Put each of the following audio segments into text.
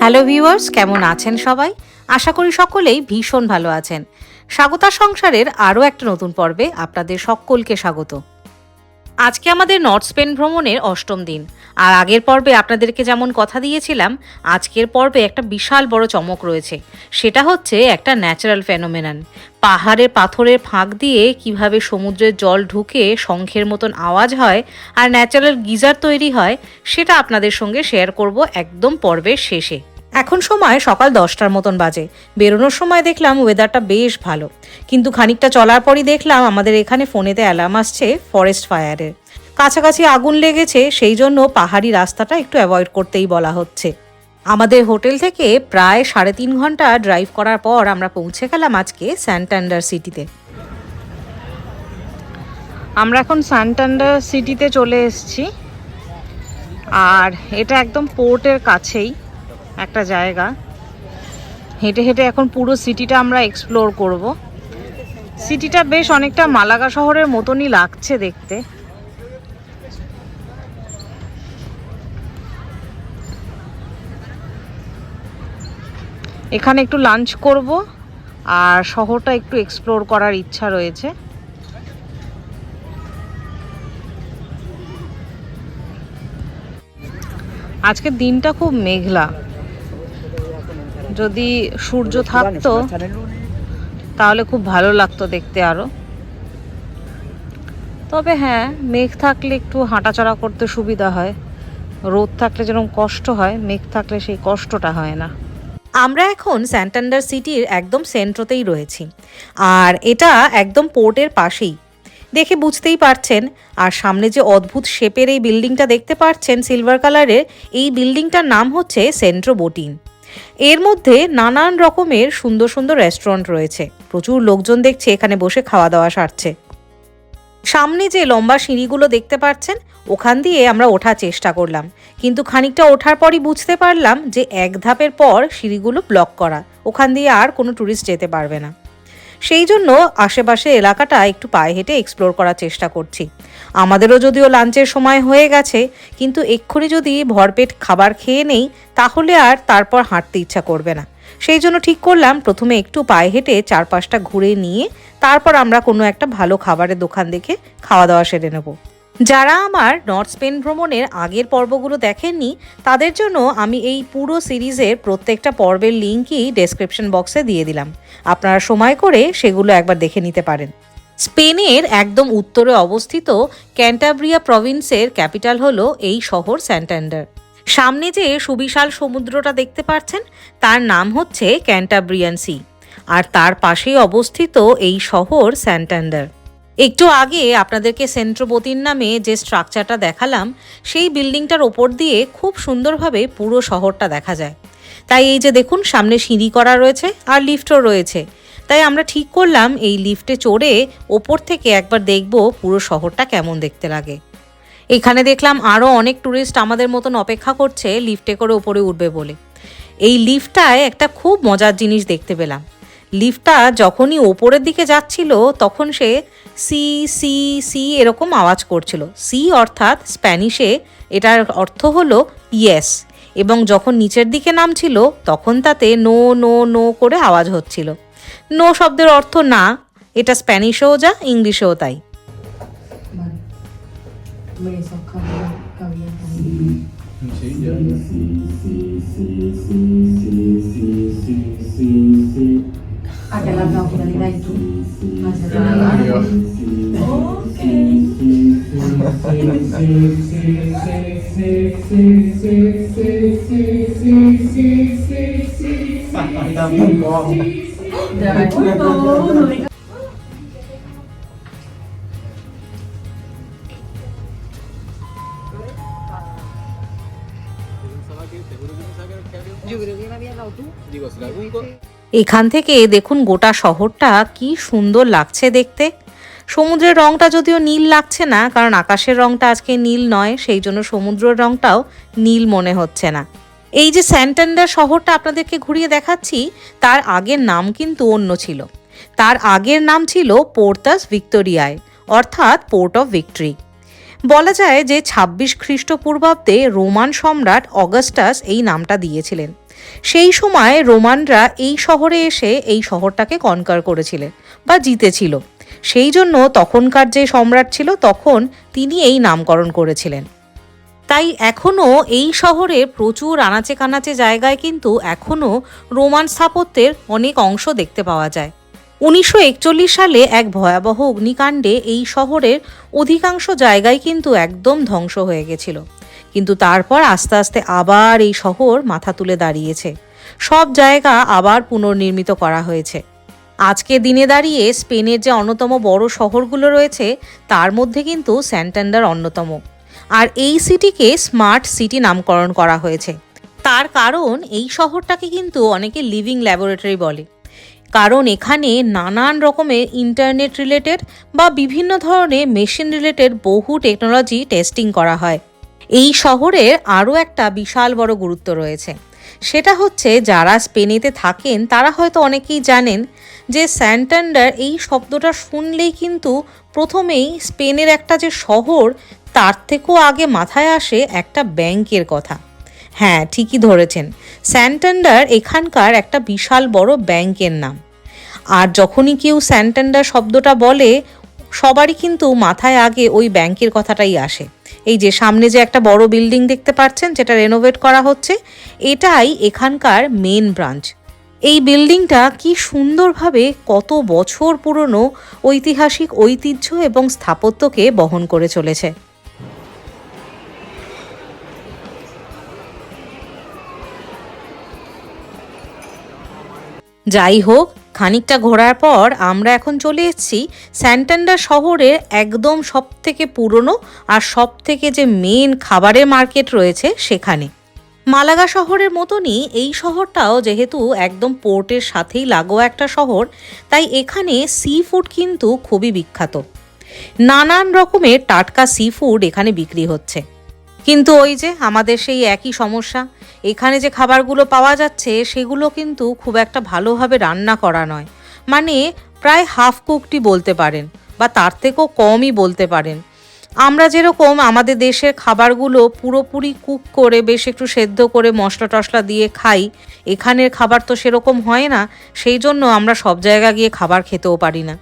Hello viewers, কেমন আছেন সবাই? আশা করি সকলেই ভীষণ ভালো আছেন। স্বাগতা সংসারের আরও একটা নতুন পর্বে আপনাদের সকলকে স্বাগত। আজকে আমাদের নর্থ স্পেন ভ্রমণের ৮ম দিন। আর আগের পর্বে আপনাদেরকে যেমন কথা দিয়েছিলাম, আজকের পর্বে একটা বিশাল বড় চমক রয়েছে। সেটা হচ্ছে একটা ন্যাচারাল ফেনোমেনন। পাহাড়ের পাথরের ফাঁক দিয়ে কিভাবে সমুদ্রের জল ঢুকে শঙ্খের মতন আওয়াজ হয় আর ন্যাচারাল গিজার তৈরি হয়, সেটা আপনাদের সঙ্গে শেয়ার করব একদম পর্বের শেষে। এখন সময় সকাল 10টার মতন বাজে। বেরোনোর সময় দেখলাম ওয়েদারটা বেশ ভালো, কিন্তু খানিকটা চলার পরই দেখলাম আমাদের এখানে ফোনেতে অ্যালার্ম আসছে ফরেস্ট ফায়ারের। কাছাকাছি আগুন লেগেছে, সেই জন্য পাহাড়ি রাস্তাটা একটু অ্যাভয়েড করতেই বলা হচ্ছে। আমাদের হোটেল থেকে প্রায় 3.5 ঘন্টা ড্রাইভ করার পর আমরা পৌঁছে গেলাম আজকে স্যান্টান্ডার সিটিতে। আমরা এখন স্যান্টান্ডার সিটিতে চলে এসেছি, আর এটা একদম পোর্টের কাছেই একটা জায়গা। হেঁটে হেঁটে এখন পুরো সিটিটা আমরা এক্সপ্লোর করব। সিটিটা বেশ অনেকটা মালাগা শহরের মতনই লাগছে দেখতে। এখানে একটু লাঞ্চ করব আর শহরটা একটু এক্সপ্লোর করার ইচ্ছা রয়েছে। আজকের দিনটা খুব মেঘলা, যদি সূর্য থাকতো তাহলে খুব ভালো লাগতো দেখতে আরো। তবে হ্যাঁ, মেঘ থাকলে একটু হাঁটাচলা করতে সুবিধা হয়। রোদ থাকলে যেরকম কষ্ট হয়, মেঘ থাকলে সেই কষ্টটা হয় না। আমরা এখন স্যান্টান্ডার সিটির একদম সেন্ট্রোতেই রয়েছি, আর এটা একদম পোর্টের পাশেই। দেখে বুঝতেই পারছেন। আর সামনে যে অদ্ভুত শেপের এই বিল্ডিংটা দেখতে পাচ্ছেন সিলভার কালারের, এই বিল্ডিংটার নাম হচ্ছে সেন্ট্রো বোটিন। এর মধ্যে নানান রকমের সুন্দর সুন্দর রেস্টুরেন্ট রয়েছে। প্রচুর লোকজন দেখছে এখানে বসে খাওয়া দাওয়া সারছে। সামনে যে লম্বা সিঁড়িগুলো দেখতে পাচ্ছেন, ওখান দিয়ে আমরা ওঠার চেষ্টা করলাম, কিন্তু খানিকটা ওঠার পরই বুঝতে পারলাম যে এক ধাপের পর সিঁড়িগুলো ব্লক করা, ওখান দিয়ে আর কোনো ট্যুরিস্ট যেতে পারবে না। সেই জন্য আশেপাশে এলাকাটা একটু পায়ে হেঁটে এক্সপ্লোর করার চেষ্টা করছি। আমাদেরও যদিও লাঞ্চের সময় হয়ে গেছে, কিন্তু এক্ষুনি যদি ভরপেট খাবার খেয়ে নেই তাহলে আর তারপর হাঁটতে ইচ্ছা করবে না। সেই জন্য ঠিক করলাম প্রথমে একটু পায়ে হেঁটে চারপাশটা ঘুরে নিয়ে তারপর আমরা কোনো একটা ভালো খাবারের দোকান দেখে খাওয়া দাওয়া সেরে নেব। যারা আমার নর্থ স্পেন ভ্রমণের আগের পর্বগুলো দেখেননি, তাদের জন্য আমি এই পুরো সিরিজের প্রত্যেকটা পর্বের লিঙ্কই ডেসক্রিপশন বক্সে দিয়ে দিলাম। আপনারা সময় করে সেগুলো একবার দেখে নিতে পারেন। স্পেনের একদম উত্তরে অবস্থিত ক্যান্টাব্রিয়া প্রভিন্সের ক্যাপিটাল হলো এই শহর স্যান্টান্ডার। সামনে যে সুবিশাল সমুদ্রটা দেখতে পাচ্ছেন, তার নাম হচ্ছে ক্যান্টাব্রিয়ান সি, আর তার পাশেই অবস্থিত এই শহর স্যান্টান্ডার। একটু আগে আপনাদেরকে সেন্ট্রো বোটিন নামে যে স্ট্রাকচারটা দেখালাম, সেই বিল্ডিংটার ওপর দিয়ে খুব সুন্দরভাবে পুরো শহরটা দেখা যায়। তাই এই যে দেখুন সামনে সিঁড়ি করা রয়েছে আর লিফটও রয়েছে। তাই আমরা ঠিক করলাম এই লিফটে চড়ে ওপর থেকে একবার দেখব পুরো শহরটা কেমন দেখতে লাগে। এখানে দেখলাম আরও অনেক ট্যুরিস্ট আমাদের মতন অপেক্ষা করছে লিফটে করে ওপরে উঠবে বলে। এই লিফটটায় একটা খুব মজার জিনিস দেখতে পেলাম। লিফটটা যখনই ওপরের দিকে যাচ্ছিল তখন সে সি সি সি এরকম আওয়াজ করছিল। সি অর্থাৎ স্প্যানিশে এটার অর্থ হলো ইয়েস, এবং যখন নিচের দিকে নামছিল তখন তাতে নো নো নো করে আওয়াজ হচ্ছিল। নো শব্দের অর্থ না, এটা স্প্যানিশেও যা ইংলিশেও তাই। Ah, che l'abbiamo finalità in tu. Ma se এখান থেকে দেখুন গোটা শহরটা কি সুন্দর লাগছে দেখতে। সমুদ্রের রংটা যদিও নীল লাগছে না, কারণ আকাশের রংটা আজকে নীল নয়, সেই জন্য সমুদ্রের রংটাও নীল মনে হচ্ছে না। এই যে স্যান্টান্ডার শহরটা আপনাদেরকে ঘুরিয়ে দেখাচ্ছি, তার আগের নাম কিন্তু অন্য ছিল। তার আগের নাম ছিল পোর্তাস ভিক্টোরিয়ায়, অর্থাৎ পোর্ট অফ ভিক্টরি। বলা যায় যে 26 খ্রিস্টপূর্বাব্দে রোমান সম্রাট অগাস্টাস এই নামটা দিয়েছিলেন। সেই সময় রোমানরা এই শহরে এসে এই শহরটাকে কনকার করেছিলেন বা জিতেছিল। সেই জন্য তখনকার যে সম্রাট ছিল তখন তিনি এই নামকরণ করেছিলেন। তাই এখনও এই শহরে প্রচুর আনাচে কানাচে জায়গায় কিন্তু এখনও রোমান স্থাপত্যের অনেক অংশ দেখতে পাওয়া যায়। 1941 সালে এক ভয়াবহ অগ্নিকাণ্ডে এই শহরের অধিকাংশ জায়গায় কিন্তু একদম ধ্বংস হয়ে গেছিল, কিন্তু তারপর আস্তে আস্তে আবার এই শহর মাথা তুলে দাঁড়িয়েছে। সব জায়গা আবার পুনর্নির্মিত করা হয়েছে। আজকে দিনে দাঁড়িয়ে স্পেনের যে অন্যতম বড় শহরগুলো রয়েছে তার মধ্যে কিন্তু স্যান্টান্ডার অন্যতম। আর এই সিটিকে স্মার্ট সিটি নামকরণ করা হয়েছে। তার কারণ এই শহরটাকে কিন্তু অনেকে লিভিং ল্যাবরেটরি বলে, কারণ এখানে নানান রকমের ইন্টারনেট রিলেটেড বা বিভিন্ন ধরনের মেশিন রিলেটেড বহু টেকনোলজি টেস্টিং করা হয়। এই শহরের আরও একটা বিশাল বড় গুরুত্ব রয়েছে, সেটা হচ্ছে যারা স্পেনেতে থাকেন তারা হয়তো অনেকেই জানেন যে স্যান্টান্ডার এই শব্দটা শুনলেই কিন্তু প্রথমেই স্পেনের একটা যে শহর তার থেকেও আগে মাথায় আসে একটা ব্যাংকের কথা। হ্যাঁ, ঠিকই ধরেছেন, স্যান্টান্ডার এখানকার একটা বিশাল বড় ব্যাংকের নাম। আর যখনই কেউ স্যান্টান্ডার শব্দটা বলে সবারই কিন্তু মাথায় আগে ওই ব্যাংকের কথাটাই আসে। এই যে সামনে যে একটা বড় বিল্ডিং দেখতে পাচ্ছেন যেটা রেনোভেট করা হচ্ছে, এটাই এখানকার মেন ব্রাঞ্চ। এই বিল্ডিংটা কি সুন্দরভাবে কত বছর পুরনো ঐতিহাসিক ঐতিহ্য এবং স্থাপত্যকে বহন করে চলেছে। যাই হোক, খানিকটা ঘোরার পর আমরা এখন চলে এসেছি স্যান্টান্ডার শহরের একদম সব থেকে পুরনো আর সব থেকে যে মেন খাবারের মার্কেট রয়েছে সেখানে। মালাগা শহরের মতনই এই শহরটাও যেহেতু একদম পোর্টের সাথেই লাগোয়া একটা শহর, তাই এখানে সি ফুড কিন্তু খুবই বিখ্যাত। নানান রকমের টাটকা সি ফুড এখানে বিক্রি হচ্ছে। কিন্তু ওই যে আমাদের সেই একই সমস্যা, এখানে যে খাবারগুলো পাওয়া যাচ্ছে সেগুলো কিন্তু খুব একটা ভালোভাবে রান্না করা নয়, মানে প্রায় হাফ কুকডই বলতে পারেন বা তার থেকেও কমই বলতে পারেন। আমরা যেরকম আমাদের দেশের খাবারগুলো পুরোপুরি কুক করে বেশ একটু সেদ্ধ করে মশলা টশলা দিয়ে খাই, এখানের খাবার তো সেরকম হয় না। সেই জন্য আমরা সব জায়গা গিয়ে খাবার খেতেও পারি না।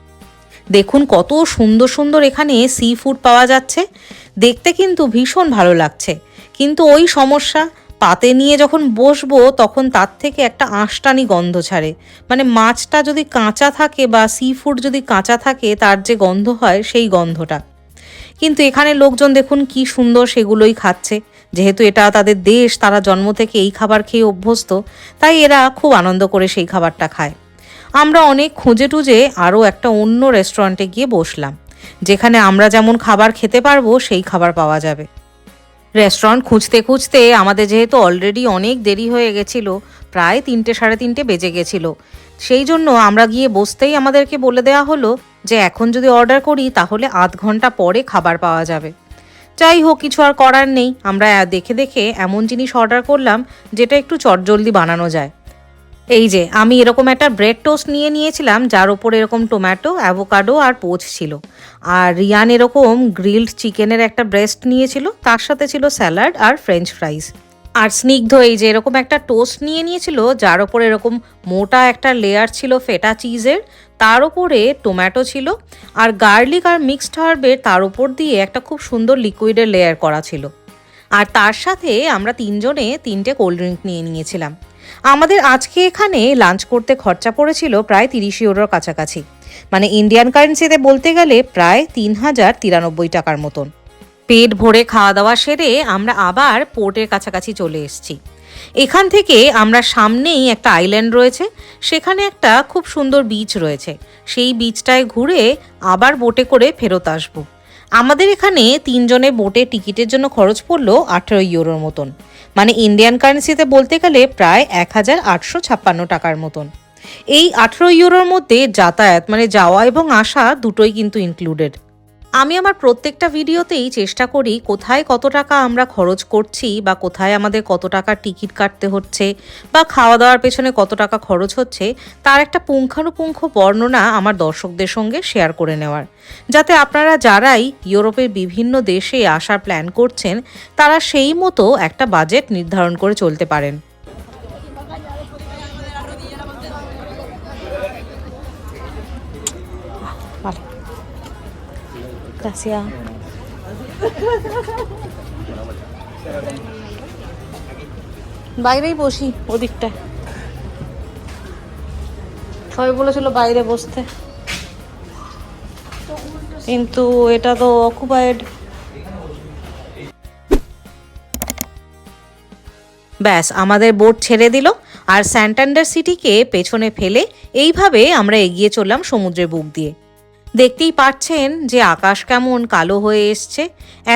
দেখুন কত সুন্দর সুন্দর এখানে সি ফুড পাওয়া যাচ্ছে, দেখতে কিন্তু ভীষণ ভালো লাগছে। কিন্তু ওই সমস্যা, পাতে নিয়ে যখন বসবো তখন তার থেকে একটা আঁশটানি গন্ধ ছাড়ে। মানে মাছটা যদি কাঁচা থাকে বা সি ফুড যদি কাঁচা থাকে তার যে গন্ধ হয় সেই গন্ধটা। কিন্তু এখানে লোকজন দেখুন কি সুন্দর সেগুলোই খাচ্ছে, যেহেতু এটা তাদের দেশ, তারা জন্ম থেকে এই খাবার খেয়ে অভ্যস্ত, তাই এরা খুব আনন্দ করে সেই খাবারটা খায়। আমরা অনেক খুঁজে টুজে আরও একটা অন্য রেস্টুরেন্টে গিয়ে বসলাম, যেখানে আমরা যেমন খাবার খেতে পারবো সেই খাবার পাওয়া যাবে। রেস্টুরেন্ট খুঁজতে খুঁজতে আমাদের যেহেতু অলরেডি অনেক দেরি হয়ে গেছিলো, প্রায় 3টে সাড়ে 3টে বেজে গেছিলো, সেই জন্য আমরা গিয়ে বসতেই আমাদেরকে বলে দেওয়া হলো যে এখন যদি অর্ডার করি তাহলে আধ ঘন্টা পরে খাবার পাওয়া যাবে। যাই হোক, কিছু আর করার নেই, আমরা দেখে দেখে এমন জিনিস অর্ডার করলাম যেটা একটু চটজলদি বানানো যায়। এই যে আমি এরকম একটা ব্রেড টোস্ট নিয়ে নিয়েছিলাম, যার ওপর এরকম টমেটো, অ্যাভোকাডো আর পোচ ছিল। আর রিয়ান এরকম গ্রিলড চিকেনের একটা ব্রেস্ট নিয়েছিল, তার সাথে ছিল স্যালাড আর ফ্রেঞ্চ ফ্রাইজ। আর স্নিগ্ধ এই যে এরকম একটা টোস্ট নিয়ে নিয়েছিল, যার ওপর এরকম মোটা একটা লেয়ার ছিল ফেটা চিজের, তার ওপরে টমেটো ছিল, আর গার্লিক আর মিক্সড হার্বের তার উপর দিয়ে একটা খুব সুন্দর লিকুইডের লেয়ার করা ছিল। আর তার সাথে আমরা 3জনে 3টে কোল্ড ড্রিঙ্ক নিয়ে নিয়েছিলাম। আমাদের আজকে এখানে লাঞ্চ করতে খরচা পড়েছিল প্রায় 30 ইউরোর কাছাকাছি, মানে ইন্ডিয়ান কারেন্সিতে বলতে গেলে প্রায় 3093 টাকার মতন। পেট ভরে খাওয়া দাওয়া সেরে আমরা আবার পোর্টের কাছাকাছি চলে এসেছি। এখান থেকে আমরা সামনেই একটা আইল্যান্ড রয়েছে, সেখানে একটা খুব সুন্দর বিচ রয়েছে, সেই বিচটায় ঘুরে আবার বোটে করে ফেরত আসবো। আমাদের এখানে 3জনে বোটে টিকিটের জন্য খরচ পড়লো 18 ইউরোর মতন, মানে ইন্ডিয়ান কারেন্সিতে বলতে গেলে প্রায় 1856 টাকার মতন। এই 18 ইউরোর মধ্যে যাতায়াত মানে যাওয়া এবং আসা দুটোই কিন্তু ইনক্লুডেড। আমি আমার প্রত্যেকটা ভিডিওতেই চেষ্টা করি কোথায় কত টাকা আমরা খরচ করছি বা কোথায় আমাদের কত টাকার টিকিট কাটতে হচ্ছে বা খাওয়া দাওয়ার পেছনে কত টাকা খরচ হচ্ছে তার একটা পুঙ্খানুপুঙ্খ বর্ণনা আমার দর্শকদের সঙ্গে শেয়ার করে নেওয়ার, যাতে আপনারা যারাই ইউরোপের বিভিন্ন দেশে আসার প্ল্যান করছেন তারা সেই মতো একটা বাজেট নির্ধারণ করে চলতে পারেন। কাসিয়া বাইরেই বসি ওদিকটা, সবাই বলেছিল বাইরে বসতে, কিন্তু এটা তো অকুপায়েড। ব্যাস আমাদের বোট ছেড়ে দিল, আর স্যান্টান্ডার সিটিকে পেছনে ফেলে এইভাবে আমরা এগিয়ে চললাম সমুদ্রের বুক দিয়ে। দেখতেই পাচ্ছেন যে আকাশ কেমন কালো হয়ে এসছে,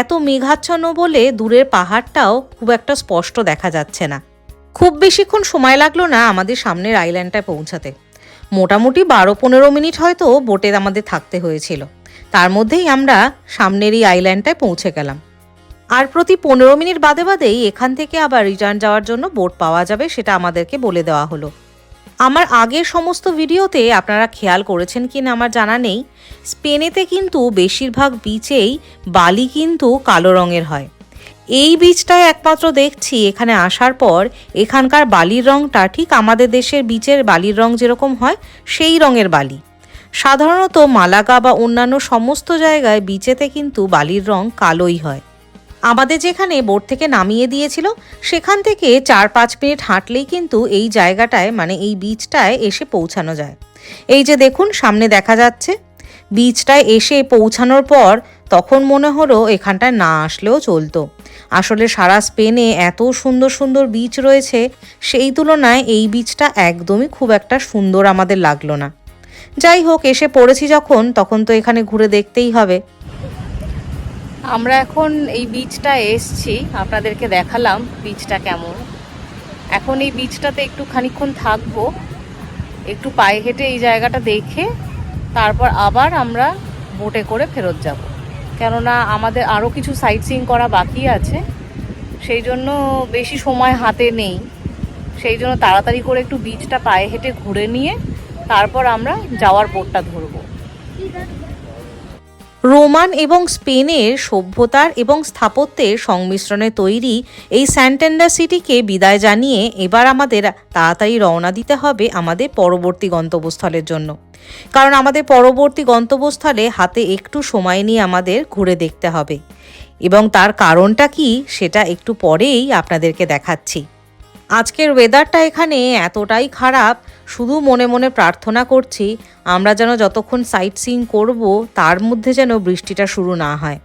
এত মেঘাচ্ছন্ন বলে দূরের পাহাড়টাও খুব একটা স্পষ্ট দেখা যাচ্ছে না। খুব বেশিক্ষণ সময় লাগলো না আমাদের সামনের আইল্যান্ডটায় পৌঁছাতে, মোটামুটি 12-15 মিনিট হয়তো বোটে আমাদের থাকতে হয়েছিল। তার মধ্যেই আমরা সামনের এই আইল্যান্ডটায় পৌঁছে গেলাম। আর প্রতি 15 মিনিট বাদে বাদেই এখান থেকে আবার রিটার্ন যাওয়ার জন্য বোট পাওয়া যাবে, সেটা আমাদেরকে বলে দেওয়া হলো। আমার আগের সমস্ত ভিডিওতে আপনারা খেয়াল করেছেন কিনা আমার জানা নেই, স্পেনেতে কিন্তু বেশিরভাগ বিচেই বালি কিন্তু কালো রঙের হয়। এই বিচটায় একমাত্র দেখছি এখানে আসার পর এখানকার বালির রঙটা ঠিক আমাদের দেশের বিচের বালির রং যেরকম হয় সেই রঙের বালি। সাধারণত মালাগা বা অন্যান্য সমস্ত জায়গায় বিচেতে কিন্তু বালির রং কালোই হয়। আমাদের যেখানে বোট থেকে নামিয়ে দিয়েছিল সেখান থেকে 4-5 মিনিট হাঁটলেই কিন্তু এই জায়গাটায় মানে এই বিচটায় এসে পৌঁছানো যায়। এই যে দেখুন সামনে দেখা যাচ্ছে, বিচটায় এসে পৌঁছানোর পর তখন মনে হলো এখানটায় না আসলেও চলতো। আসলে সারা স্পেনে এত সুন্দর সুন্দর বিচ রয়েছে, সেই তুলনায় এই বিচটা একদমই খুব একটা সুন্দর আমাদের লাগলো না। যাই হোক, এসে পড়েছি যখন তখন তো এখানে ঘুরে দেখতেই হবে। আমরা এখন এই বিচটা এসছি, আপনাদেরকে দেখালাম বিচটা কেমন। এখন এই বিচটাতে একটু খানিকক্ষণ থাকবো, একটু পায়ে হেঁটে এই জায়গাটা দেখে তারপর আবার আমরা বোটে করে ফেরত যাব, কেননা আমাদের আরও কিছু সাইট সিইং করা বাকি আছে, সেই জন্য বেশি সময় হাতে নেই। সেই জন্য তাড়াতাড়ি করে একটু বিচটা পায়ে হেঁটে ঘুরে নিয়ে তারপর আমরা যাওয়ার বোটটা ধরবো। রোমান এবং স্পেনের সভ্যতার এবং স্থাপত্যের সংমিশ্রণে তৈরি এই স্যান্টান্ডার সিটিকে বিদায় জানিয়ে এবার আমাদের তাড়াতাড়ি রওনা দিতে হবে আমাদের পরবর্তী গন্তব্যস্থলের জন্য। কারণ আমাদের পরবর্তী গন্তব্যস্থলে হাতে একটু সময় নিয়ে আমাদের ঘুরে দেখতে হবে, এবং তার কারণটা কি সেটা একটু পরেই আপনাদেরকে দেখাচ্ছি। আজকের ওয়েদারটা এখানে এতটাই খারাপ, শুধু মনে মনে প্রার্থনা করছি আমরা যেন যতক্ষণ সাইট সিইং করব তার মধ্যে যেন বৃষ্টিটা শুরু না হয়।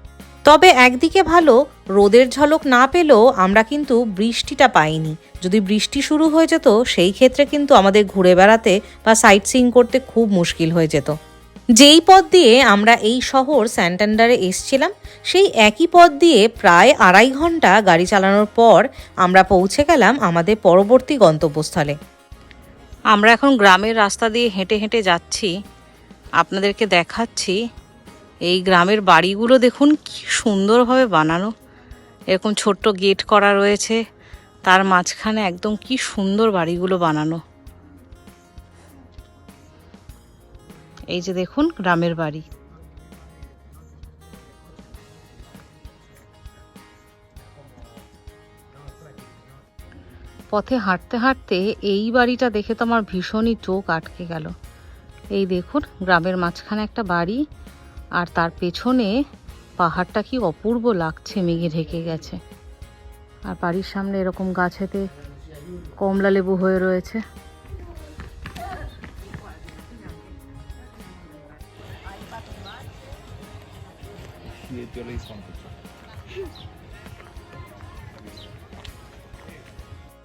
তবে একদিকে ভালো, রোদের ঝলক না পেলেও আমরা কিন্তু বৃষ্টিটা পাইনি। যদি বৃষ্টি শুরু হয়ে যেত সেই ক্ষেত্রে কিন্তু আমাদের ঘুরে বেড়াতে বা সাইট সিইং করতে খুব মুশকিল হয়ে যেত। যেই পথ দিয়ে আমরা এই শহর স্যান্টান্ডারে এসছিলাম সেই একই পথ দিয়ে প্রায় 2.5 ঘন্টা গাড়ি চালানোর পর আমরা পৌঁছে গেলাম আমাদের পরবর্তী গন্তব্যস্থলে। আমরা এখন গ্রামের রাস্তা দিয়ে হেঁটে হেঁটে যাচ্ছি, আপনাদেরকে দেখাচ্ছি। এই গ্রামের বাড়িগুলো দেখুন কি সুন্দরভাবে বানানো, এরকম ছোট্ট গেট করা রয়েছে, তার মাঝখানে একদম কি সুন্দর বাড়িগুলো বানানো। এই যে দেখুন গ্রামের বাড়ি। পথে হাঁটতে হাঁটতে এই বাড়িটা দেখে তো আমার ভীষণই চোখ আটকে গেল। এই দেখুন গ্রামের মাঝখানে একটা বাড়ি, আর তার পেছনে পাহাড়টা কি অপূর্ব লাগছে, মেঘে ঢেকে গেছে। আর বাড়ির সামনে এরকম গাছেতে কমলা লেবু হয়ে রয়েছে।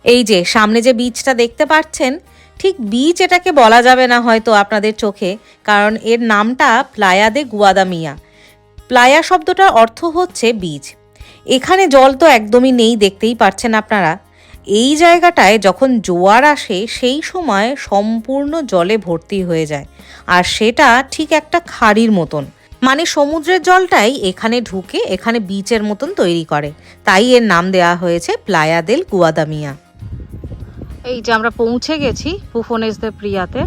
এই যে সামনে যে বিচটা দেখতে পাচ্ছেন, ঠিক বিচ এটাকে বলা যাবে না হয়তো আপনাদের চোখে, কারণ এর নামটা প্লায়া দে গুয়াদামিয়া। প্লায়া শব্দটার অর্থ হচ্ছে বিচ। এখানে জল তো একদমই নেই, দেখতেই পাচ্ছেন আপনারা। এই জায়গাটায় যখন জোয়ার আসে সেই সময় সম্পূর্ণ জলে ভর্তি হয়ে যায়, আর সেটা ঠিক একটা খাড়ির মতন, মানে সমুদ্রের জলটাই এখানে ঢুকে এখানে বিচের মতন তৈরি করে, তাই এর নাম দেওয়া হয়েছে প্লায়া দেল গুয়াদামিয়া। এই যে আমরা পৌঁছে গেছি পুফোনেস দে প্রিয়াতে।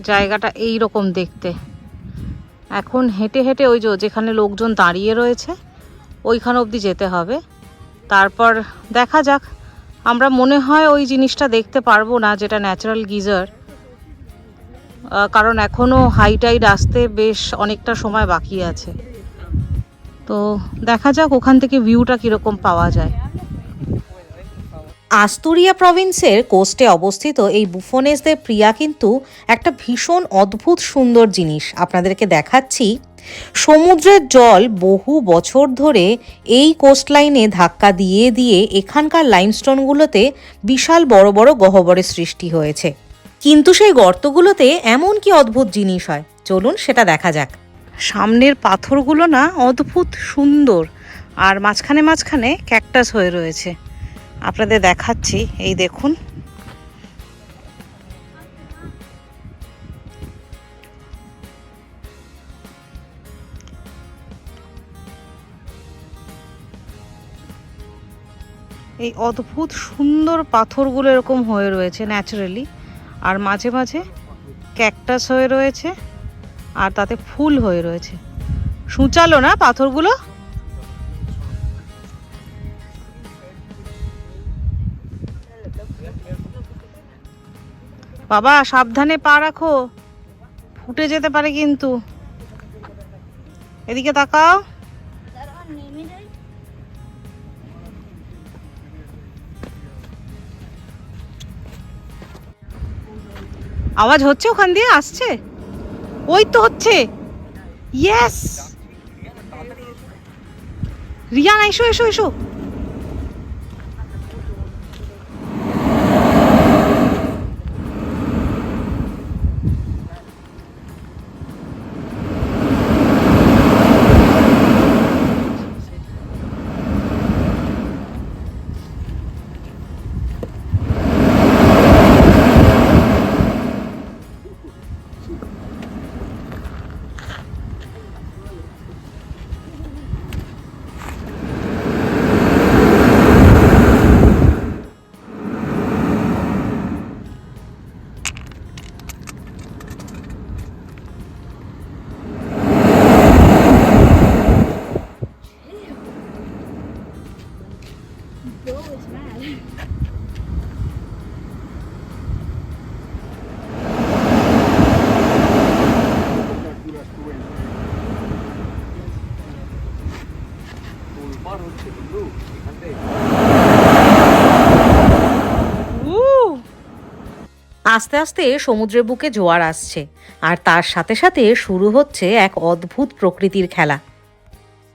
জায়গাটা এই রকম দেখতে। এখন হেঁটে হেঁটে ওই যে যেখানে লোকজন দাঁড়িয়ে রয়েছে ওইখানে অবধি যেতে হবে, তারপর দেখা যাক। আমরা মনে হয় ওই জিনিসটা দেখতে পারবো না যেটা ন্যাচারাল গিজার, কারণ এখনও হাই টাইড আসতে বেশ অনেকটা সময় বাকি আছে। তো দেখা যাক ওখান থেকে ভিউটা কীরকম পাওয়া যায়। আস্তুরিয়া প্রভিন্সের কোস্টে অবস্থিত এই বুফোনেস দে প্রিয়া কিন্তু একটা ভীষণ অদ্ভুত সুন্দর জিনিস। আপনাদেরকে দেখাচ্ছি। সমুদ্রের জল বহু বছর ধরে এই কোস্টলাইনে ধাক্কা দিয়ে দিয়ে এখানকার লাইমস্টোনগুলোতে বিশাল বড় বড় গহ্বরের সৃষ্টি হয়েছে। কিন্তু সেই গর্তগুলোতে এমন কি অদ্ভুত জিনিস হয়, চলুন সেটা দেখা যাক। সামনের পাথরগুলো না অদ্ভুত সুন্দর, আর মাঝখানে মাঝখানে ক্যাকটাস হয়ে রয়েছে। আপনাদের দেখাচ্ছি, এই দেখুন। এই অদ্ভুত সুন্দর পাথরগুলো এরকম হয়ে রয়েছে ন্যাচারালি, আর মাঝে মাঝে ক্যাকটাস হয়ে রয়েছে, আর তাতে ফুল হয়ে রয়েছে। সূচালো না পাথরগুলো? বাবা সাবধানে পা রাখো, ফুটে যেতে পারে কিন্তু। এদিকে তাকাও। আওয়াজ হচ্ছে, ওখান দিয়ে আসছে। ওই তো হচ্ছে। ইয়েস, রিয়ান এসো এসো এসো। আস্তে আস্তে সমুদ্রের বুকে জোয়ার আসছে, আর তার সাথে সাথে শুরু হচ্ছে এক অদ্ভুত প্রকৃতির খেলা।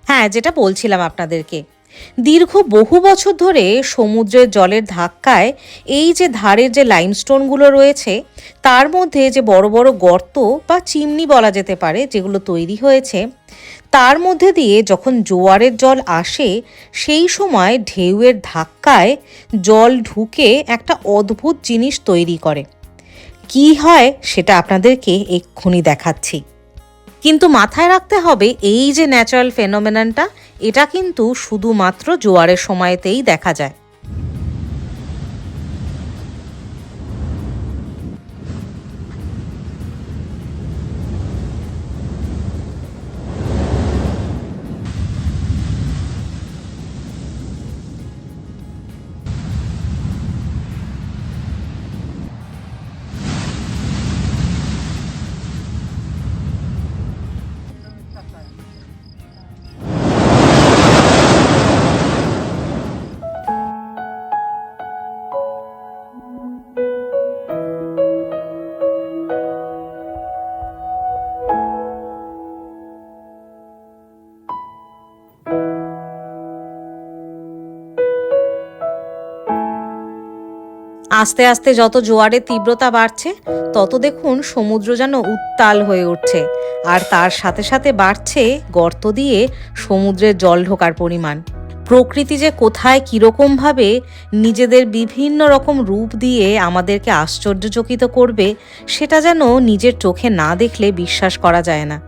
হ্যাঁ, যেটা বলছিলাম আপনাদেরকে, দীর্ঘ বহু বছর ধরে সমুদ্রের জলের ধাক্কায় এই যে ধারের যে লাইমস্টোনগুলো রয়েছে, তার মধ্যে যে বড় বড় গর্ত বা চিমনি বলা যেতে পারে যেগুলো তৈরি হয়েছে, তার মধ্যে দিয়ে যখন জোয়ারের জল আসে, সেই সময় ঢেউয়ের ধাক্কায় জল ঢুকে একটা অদ্ভুত জিনিস তৈরি করে। কি হয় সেটা আপনাদেরকে এক্ষুনি দেখাচ্ছি। কিন্তু মাথায় রাখতে হবে, এই যে ন্যাচারাল ফেনোমেননটা, এটা কিন্তু শুধুমাত্র জোয়ারের সময়তেই দেখা যায়। আস্তে আস্তে যত জোয়ারের তীব্রতা বাড়ছে, তত দেখুন সমুদ্র যেন উত্তাল হয়ে উঠছে, আর তার সাথে সাথে বাড়ছে গর্ত দিয়ে সমুদ্রের জল ঢোকার পরিমাণ। প্রকৃতি যে কোথায় কীরকমভাবে নিজেদের বিভিন্ন রকম রূপ দিয়ে আমাদেরকে আশ্চর্যচকিত করবে, সেটা যেন নিজের চোখে না দেখলে বিশ্বাস করা যায় না।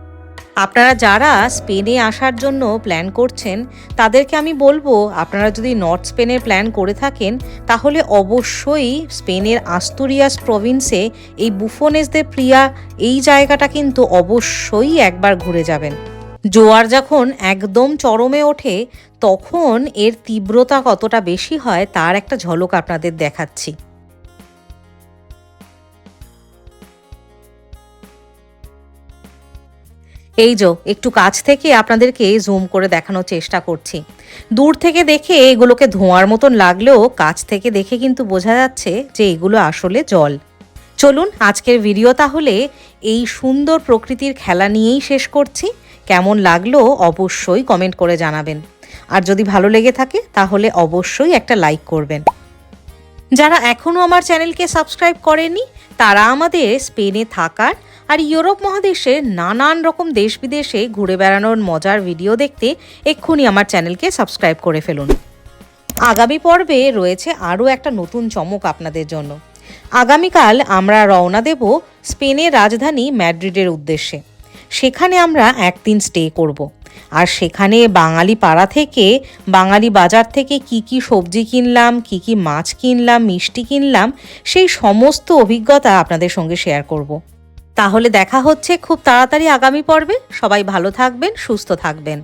আপনারা যারা স্পেনে আসার জন্য প্ল্যান করছেন, তাদেরকে আমি বলবো, আপনারা যদি নর্থ স্পেনের প্ল্যান করে থাকেন, তাহলে অবশ্যই স্পেনের আস্তুরিয়াস প্রভিন্সে এই বুফোনেস দে প্রিয়া, এই জায়গাটা কিন্তু অবশ্যই একবার ঘুরে যাবেন। জোয়ার যখন একদম চরমে ওঠে, তখন এর তীব্রতা কতটা বেশি হয় তার একটা ঝলক আপনাদের দেখাচ্ছি। এই যে একটু কাছ থেকে আপনাদেরকে জুম করে দেখানোর চেষ্টা করছি। দূর থেকে দেখে এগুলোকে ধোঁয়ার মতন লাগলেও কাছ থেকে দেখে কিন্তু বোঝা যাচ্ছে যে এগুলো আসলে জল। চলুন আজকের ভিডিও তাহলে এই সুন্দর প্রকৃতির খেলা নিয়েই শেষ করছি। কেমন লাগলো অবশ্যই কমেন্ট করে জানাবেন, আর যদি ভালো লেগে থাকে তাহলে অবশ্যই একটা লাইক করবেন। যারা এখনও আমার চ্যানেলকে সাবস্ক্রাইব করেনি তারা আমাদের স্পেনে থাকার আর ইউরোপ মহাদেশের নানান রকম দেশ বিদেশে ঘুরে বেড়ানোর মজার ভিডিও দেখতে এক্ষুনি আমার চ্যানেলকে সাবস্ক্রাইব করে ফেলুন। আগামী পর্বে রয়েছে আরও একটা নতুন চমক আপনাদের জন্য। আগামীকাল আমরা রওনা দেব স্পেনের রাজধানী ম্যাড্রিডের উদ্দেশ্যে। সেখানে আমরা একদিন স্টে করব। আর সেখানে বাঙালি পাড়া থেকে, বাঙালি বাজার থেকে কি কি সবজি কিনলাম, কি কি মাছ কিনলাম, মিষ্টি কিনলাম, সেই সমস্ত অভিজ্ঞতা আপনাদের সঙ্গে শেয়ার করব। তাহলে দেখা হচ্ছে খুব তাড়াতাড়ি আগামী পর্বে। সবাই ভালো থাকবেন, সুস্থ থাকবেন।